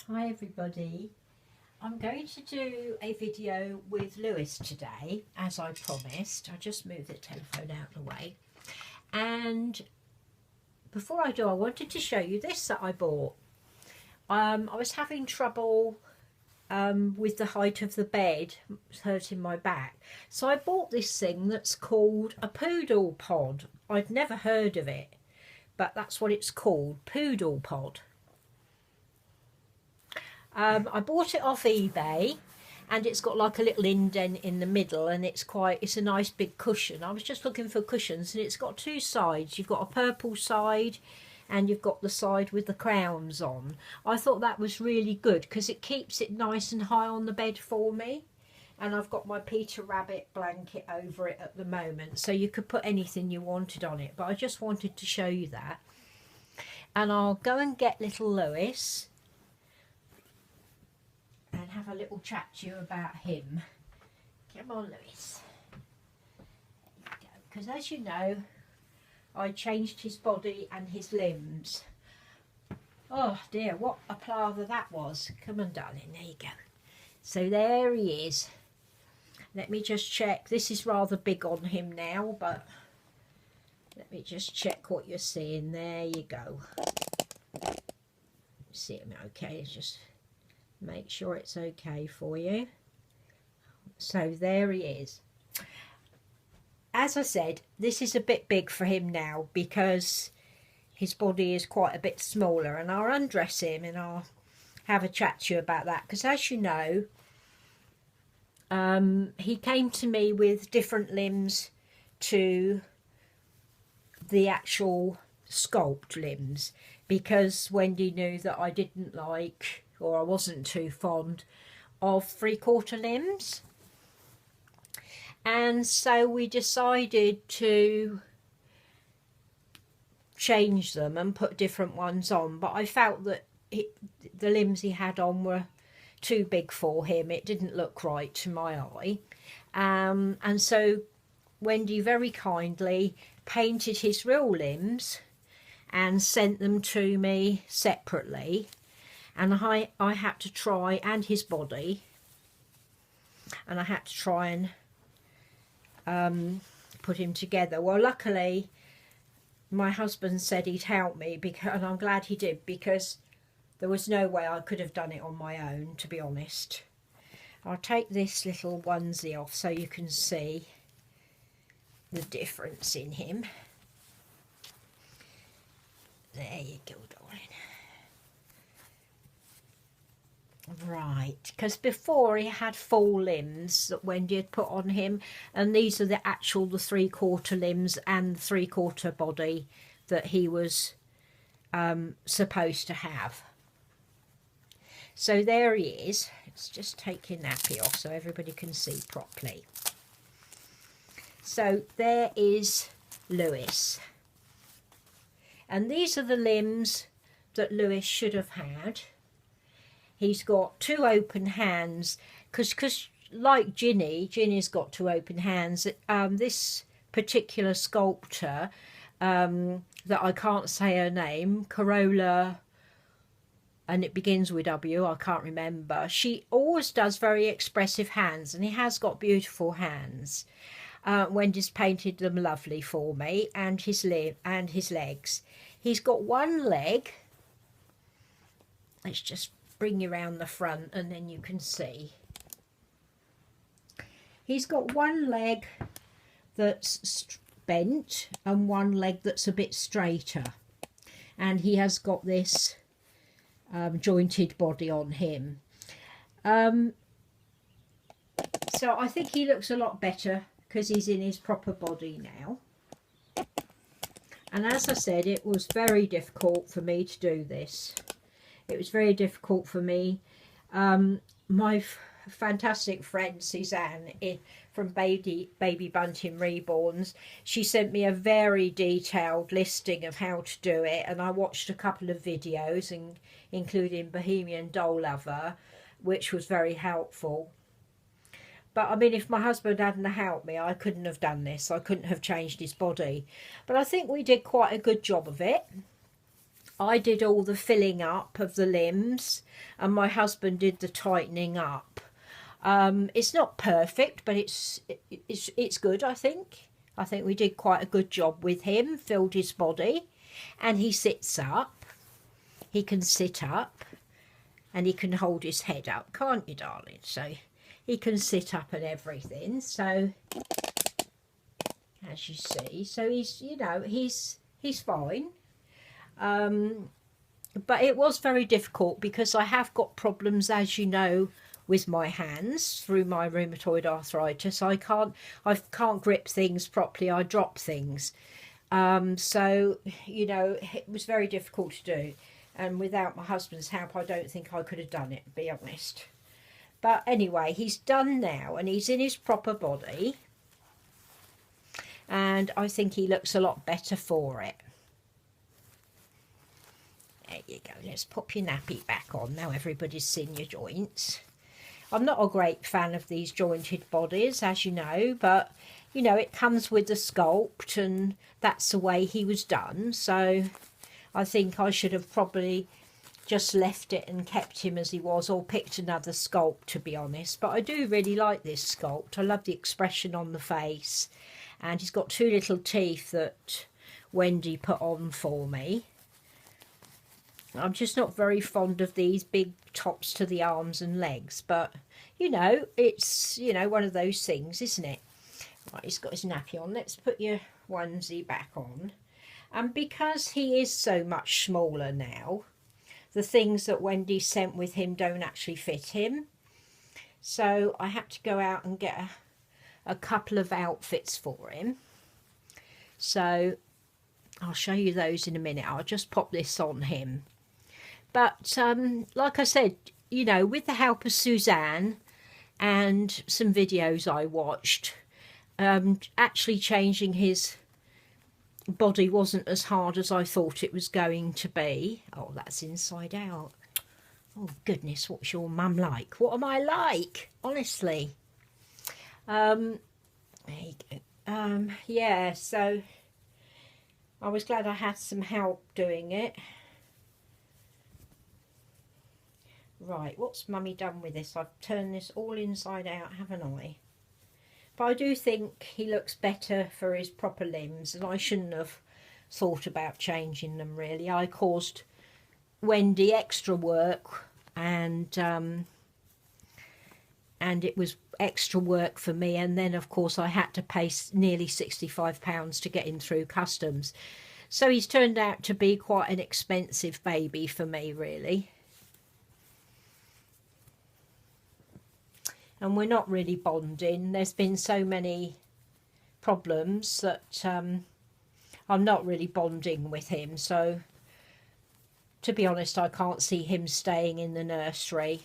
Hi everybody, I'm going to do a video with Lewis today, as I promised. I just moved the telephone out of the way. And before I do, I wanted to show you this that I bought. I was having trouble with the height of the bed, it was hurting my back. So I bought this thing that's called a poodle pod. I'd never heard of it, but that's what it's called, poodle pod. I bought it off eBay, and it's got like a little indent in the middle, and it's a nice big cushion. I was just looking for cushions, and it's got two sides. You've got a purple side and you've got the side with the crowns on. I thought that was really good because it keeps it nice and high on the bed for me. And I've got my Peter Rabbit blanket over it at the moment, so you could put anything you wanted on it, but I just wanted to show you that. And I'll go and get little Lewis and have a little chat to you about him. Come on, Lewis. There you go. Because as you know, I changed his body and his limbs. Oh dear, what a palaver that was. Come on, darling, there you go. So there he is. Let me just check. This is rather big on him now, but let me just check what you're seeing. There you go. See him okay? Just make sure it's okay for you. So there he is. As I said, this is a bit big for him now because his body is quite a bit smaller, and I'll undress him and I'll have a chat to you about that, because as you know, he came to me with different limbs to the actual sculpt limbs, because Wendy knew that I didn't like, or I wasn't too fond of 3/4 limbs, and so we decided to change them and put different ones on. But I felt that the limbs he had on were too big for him. It didn't look right to my eye, and so Wendy very kindly painted his real limbs and sent them to me separately. And I had to try, and his body, and I had to try and put him together. Well, luckily my husband said he'd help me, and I'm glad he did, because there was no way I could have done it on my own, to be honest. I'll take this little onesie off so you can see the difference in him. There you go, darling. Right, because before he had full limbs that Wendy had put on him, and these are the 3/4 limbs and 3/4 body that he was supposed to have. So there he is. Let's just take your nappy off so everybody can see properly. So there is Lewis, and these are the limbs that Lewis should have had. He's got two open hands, because like Ginny's got two open hands. This particular sculptor, that I can't say her name, Corolla, and it begins with W, I can't remember. She always does very expressive hands, and he has got beautiful hands. Wendy's painted them lovely for me, and his legs. He's got one leg. Let's just bring you around the front and then you can see. He's got one leg that's bent and one leg that's a bit straighter, and he has got this jointed body on him. So I think he looks a lot better because he's in his proper body now. And as I said, it was very difficult for me to do this. It was very difficult for me. My fantastic friend Suzanne from Baby Bunting Reborns, she sent me a very detailed listing of how to do it, and I watched a couple of videos, including Bohemian Doll Lover, which was very helpful. But I mean, if my husband hadn't helped me, I couldn't have done this. I couldn't have changed his body. But I think we did quite a good job of it. I did all the filling up of the limbs and my husband did the tightening up. It's not perfect, but it's good, I think. I think we did quite a good job with him, filled his body, and he sits up. He can sit up and he can hold his head up, can't you, darling? So he can sit up and everything. So as you see, so he's, you know, he's fine. But it was very difficult because I have got problems, as you know, with my hands through my rheumatoid arthritis. I can't grip things properly. I drop things. So, you know, it was very difficult to do. And without my husband's help, I don't think I could have done it, to be honest. But anyway, he's done now and he's in his proper body. And I think he looks a lot better for it. There you go. Let's pop your nappy back on. Now everybody's seen your joints. I'm not a great fan of these jointed bodies, as you know, but, you know, it comes with the sculpt and that's the way he was done. So I think I should have probably just left it and kept him as he was, or picked another sculpt, to be honest. But I do really like this sculpt. I love the expression on the face. And he's got two little teeth that Wendy put on for me. I'm just not very fond of these big tops to the arms and legs, but, you know, it's, you know, one of those things, isn't it? Right, he's got his nappy on. Let's put your onesie back on. And because he is so much smaller now, the things that Wendy sent with him don't actually fit him. So I had to go out and get a couple of outfits for him. So I'll show you those in a minute. I'll just pop this on him. But like I said, you know, with the help of Suzanne and some videos I watched, actually changing his body wasn't as hard as I thought it was going to be. Oh, that's inside out. Oh, goodness, what's your mum like? What am I like? Honestly. There you go. Yeah, so I was glad I had some help doing it. Right, what's Mummy done with this? I've turned this all inside out, haven't I? But I do think he looks better for his proper limbs, and I shouldn't have thought about changing them, really. I caused Wendy extra work, and it was extra work for me, and then, of course, I had to pay nearly £65 to get him through customs. So he's turned out to be quite an expensive baby for me, really. And we're not really bonding. There's been so many problems that I'm not really bonding with him. So, to be honest, I can't see him staying in the nursery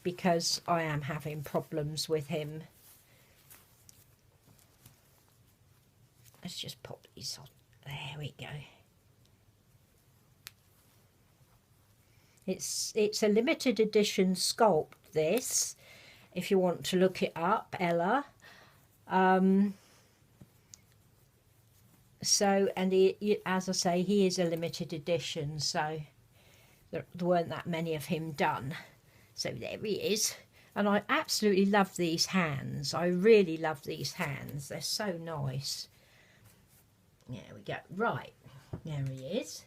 because I am having problems with him. Let's just pop these on. There we go. It's a limited edition sculpt, this. If you want to look it up, Ella. So, and he, as I say, he is a limited edition, so there weren't that many of him done. So there he is. And I absolutely love these hands. I really love these hands. They're so nice. There we go. Right, there he is.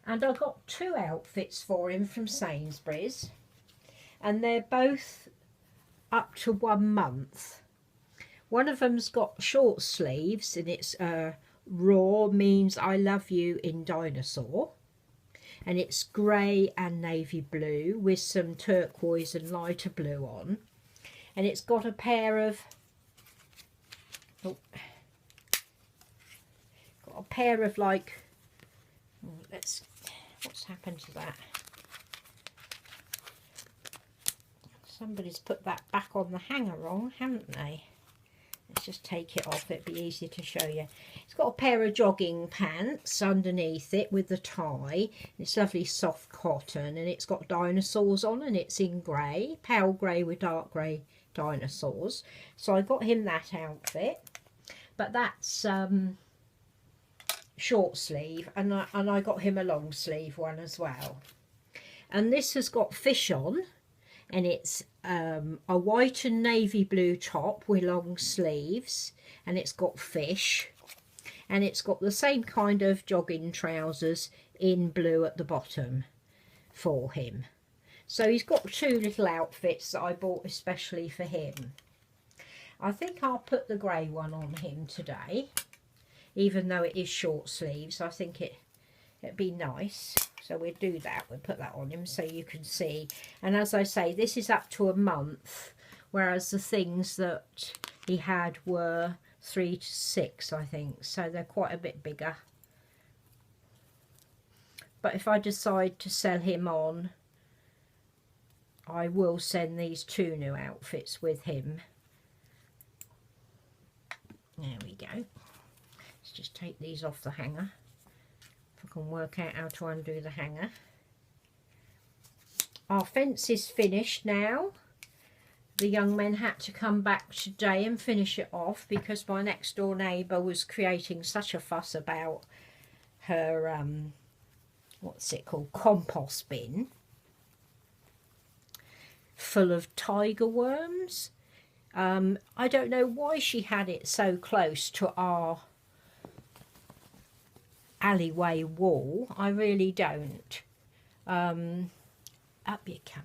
And I got two outfits for him from Sainsbury's. And they're both up to 1 month. One of them's got short sleeves, and it's raw means I love you in dinosaur, and it's grey and navy blue with some turquoise and lighter blue on, and it's got a pair of like, what's happened to that? Somebody's put that back on the hanger wrong, haven't they? Let's just take it off. It'd be easier to show you. It's got a pair of jogging pants underneath it with the tie. It's lovely soft cotton, and it's got dinosaurs on, and it's in grey, pale grey with dark grey dinosaurs. So I got him that outfit. But that's short sleeve, and I got him a long sleeve one as well. And this has got fish on, and it's a white and navy blue top with long sleeves, and it's got fish, and it's got the same kind of jogging trousers in blue at the bottom for him. So he's got two little outfits that I bought especially for him. I think I'll put the grey one on him today, even though it is short sleeves. I think it'd be nice. So we'll do that. We'll put that on him so you can see. And as I say, this is up to a month, whereas the things that he had were 3 to 6, I think. So they're quite a bit bigger. But if I decide to sell him on, I will send these 2 new outfits with him. There we go. Let's just take these off the hanger. If I can work out how to undo the hanger. Our fence is finished now. The young men had to come back today and finish it off because my next door neighbour was creating such a fuss about her, what's it called, compost bin full of tiger worms. I don't know why she had it so close to our alleyway wall. I really don't. Up you come.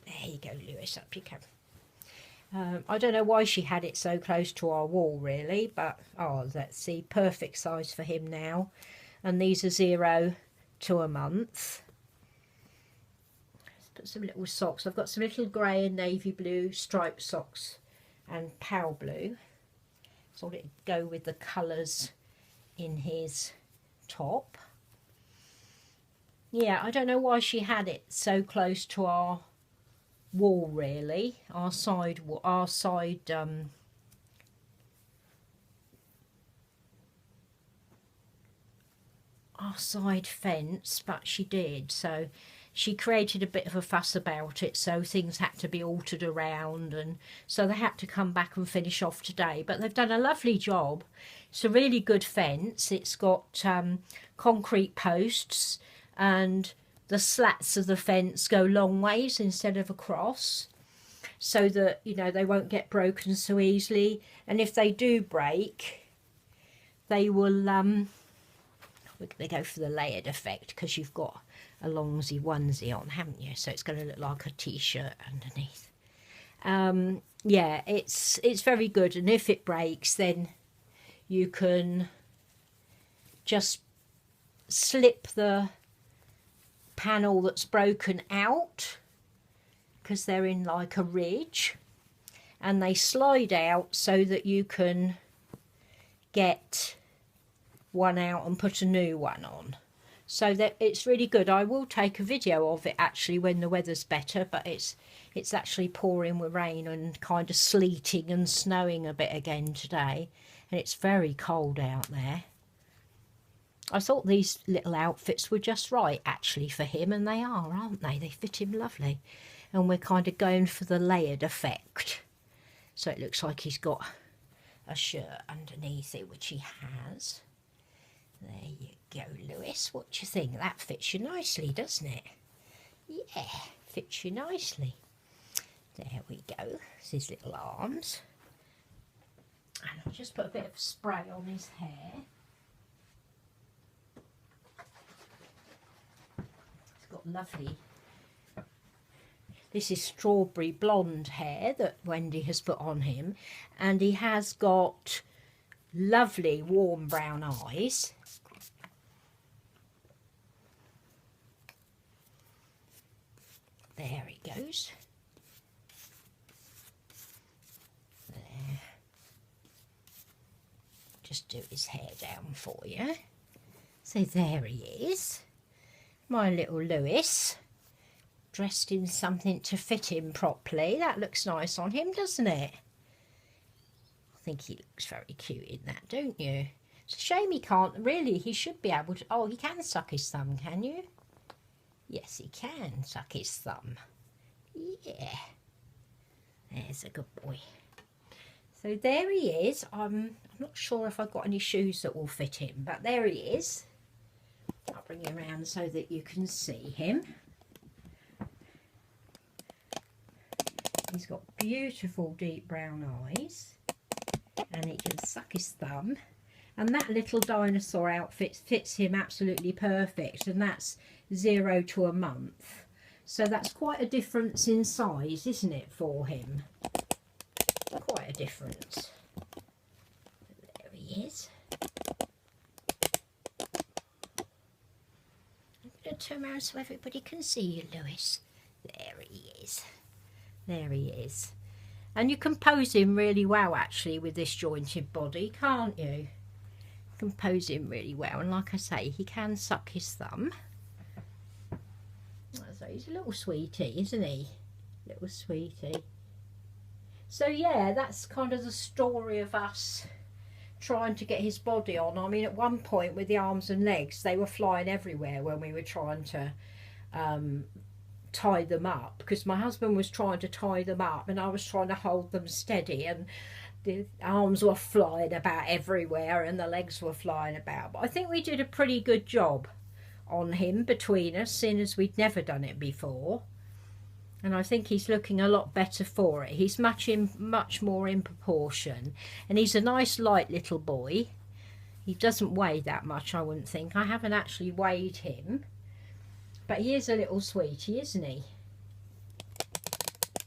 There you go, Lewis, up you come. I don't know why she had it so close to our wall, really, but oh, let's see, perfect size for him now. And these are 0 to a month. Let's put some little socks. I've got some little grey and navy blue striped socks and pale blue. So it'll go with the colours in his top. Yeah, I don't know why she had it so close to our wall, really, our side fence, but she did. So she created a bit of a fuss about it, so things had to be altered around, and so they had to come back and finish off today. But they've done a lovely job. It's a really good fence. It's got concrete posts, and the slats of the fence go long ways instead of across, so that, you know, they won't get broken so easily. And if they do break, they will they go for the layered effect, because you've got a longsy onesie on, haven't you? So it's going to look like a t-shirt underneath. Yeah, it's very good. And if it breaks, then you can just slip the panel that's broken out, because they're in like a ridge, and they slide out so that you can get one out and put a new one on. So that it's really good. I will take a video of it actually when the weather's better, but it's actually pouring with rain and kind of sleeting and snowing a bit again today, and it's very cold out there. I thought these little outfits were just right actually for him, and they are, aren't they? They fit him lovely. And we're kind of going for the layered effect. So it looks like he's got a shirt underneath it, which he has. There you go, Lewis. What do you think? That fits you nicely, doesn't it? Yeah, fits you nicely. There we go. There's his little arms. And I'll just put a bit of spray on his hair. It's got lovely... This is strawberry blonde hair that Wendy has put on him. And he has got lovely warm brown eyes. There he goes. There. Just do his hair down for you. So there he is. My little Lewis. Dressed in something to fit him properly. That looks nice on him, doesn't it? I think he looks very cute in that, don't you? It's a shame he can't. Really, he should be able to... Oh, he can suck his thumb, can you? Yes, he can suck his thumb. Yeah. There's a good boy. So there he is. I'm not sure if I've got any shoes that will fit him, but there he is. I'll bring him around so that you can see him. He's got beautiful deep brown eyes and he can suck his thumb. And that little dinosaur outfit fits him absolutely perfect, and that's 0 to a month. So that's quite a difference in size, isn't it, for him? Quite a difference. There he is. I'm going to turn around so everybody can see you, Lewis. There he is. There he is. And you can pose him really well, actually, with this jointed body, can't you? You can pose him really well. And like I say, he can suck his thumb. So he's a little sweetie, isn't he? Little sweetie. So yeah, that's kind of the story of us trying to get his body on. I mean, at one point with the arms and legs, they were flying everywhere when we were trying to tie them up, because my husband was trying to tie them up and I was trying to hold them steady, and the arms were flying about everywhere and the legs were flying about. But I think we did a pretty good job on him between us, seeing as we'd never done it before. And I think he's looking a lot better for it. He's much more in proportion. And he's a nice light little boy. He doesn't weigh that much, I wouldn't think. I haven't actually weighed him. But he is a little sweetie, isn't he?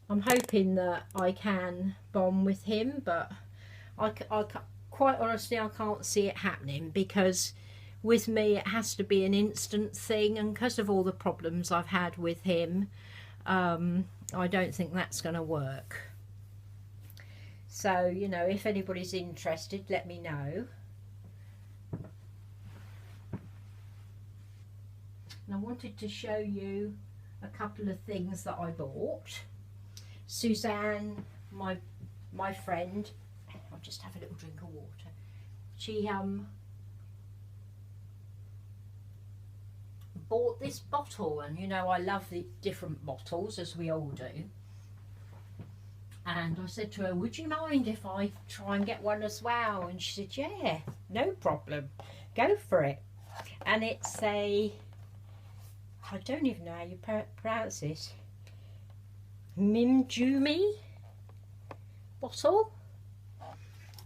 I'm hoping that I can bond with him, but quite honestly, I can't see it happening, because with me it has to be an instant thing, and because of all the problems I've had with him, I don't think that's going to work. So, you know, if anybody's interested, let me know. And I wanted to show you a couple of things that I bought. Suzanne, my friend, I'll just have a little drink of water. She bought this bottle, and you know I love the different bottles, as we all do. And I said to her, would you mind if I try and get one as well? And she said, yeah, no problem, go for it. And it's a, I don't even know how you pronounce this, Mimjumi bottle.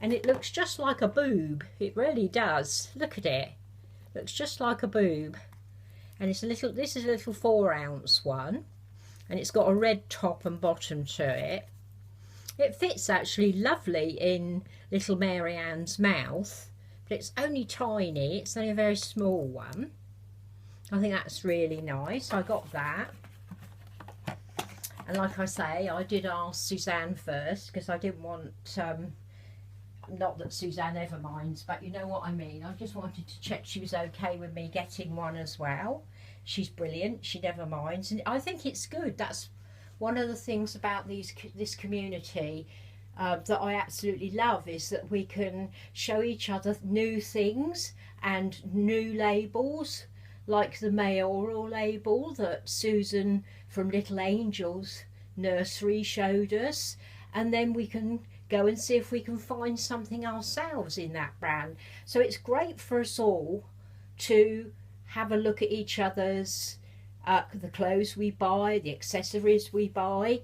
And it looks just like a boob, it really does. Look at it, looks just like a boob. And it's a little, this is a little 4-ounce one, and it's got a red top and bottom to it. It fits actually lovely in little Mary Ann's mouth, but it's only tiny, it's only a very small one. I think that's really nice. I got that. And like I say, I did ask Suzanne first, because I didn't want, not that Suzanne ever minds, but you know what I mean. I just wanted to check she was okay with me getting one as well. She's brilliant, she never minds, and I think it's good. That's one of the things about this community that I absolutely love, is that we can show each other new things and new labels, like the mayoral label that Susan from Little Angels Nursery showed us, and then we can go and see if we can find something ourselves in that brand. So it's great for us all to have a look at each other's the clothes we buy, the accessories we buy,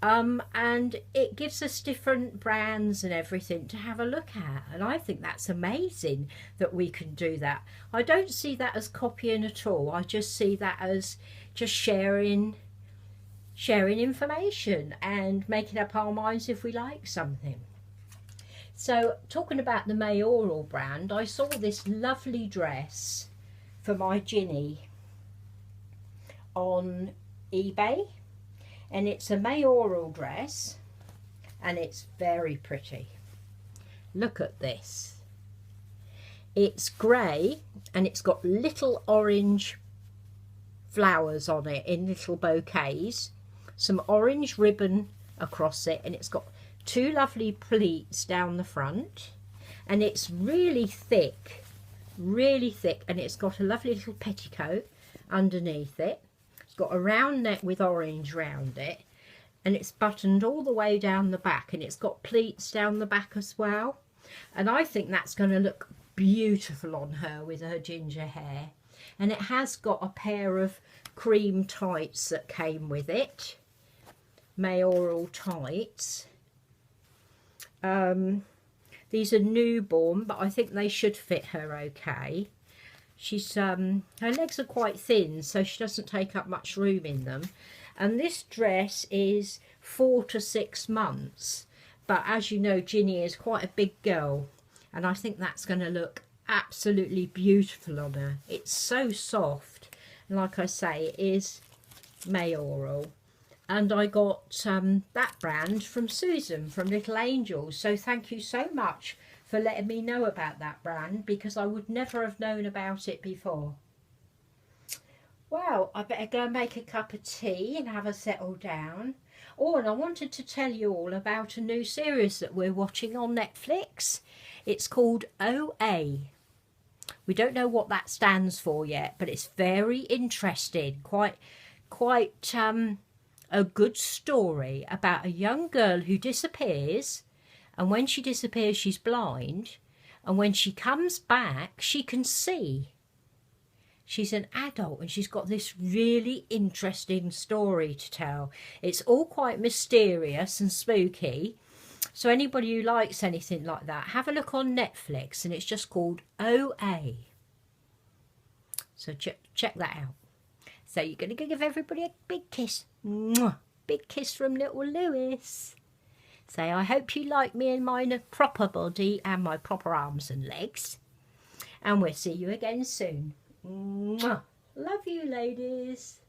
and it gives us different brands and everything to have a look at. And I think that's amazing that we can do that. I don't see that as copying at all. I just see that as just sharing information and making up our minds if we like something. So talking about the mayoral brand, I saw this lovely dress for my Ginny on eBay, and it's a mayoral dress and it's very pretty. Look at this. It's grey and it's got little orange flowers on it in little bouquets, some orange ribbon across it, and it's got 2 lovely pleats down the front, and it's really thick, and it's got a lovely little petticoat underneath it. It's got a round neck with orange round it, and it's buttoned all the way down the back, and it's got pleats down the back as well. And I think that's going to look beautiful on her with her ginger hair. And it has got a pair of cream tights that came with it, mayoral tights. These are newborn, but I think they should fit her okay. She's her legs are quite thin, so she doesn't take up much room in them. And this dress is 4 to 6 months, but as you know, Ginny is quite a big girl, and I think that's going to look absolutely beautiful on her. It's so soft, and like I say, it is mayoral. And I got that brand from Susan from Little Angels, so thank you so much for letting me know about that brand, because I would never have known about it before. Well, I better go and make a cup of tea and have a settle down. Oh, and I wanted to tell you all about a new series that we're watching on Netflix. It's called OA. We don't know what that stands for yet, but it's very interesting. Quite a good story about a young girl who disappears, and when she disappears she's blind, and when she comes back she can see. She's an adult and she's got this really interesting story to tell. It's all quite mysterious and spooky, so anybody who likes anything like that, have a look on Netflix, and it's just called OA. So check that out. So you're going to give everybody a big kiss. Mwah! Big kiss from little Lewis. Say, I hope you like me and my proper body and my proper arms and legs. And we'll see you again soon. Mwah! Love you, ladies.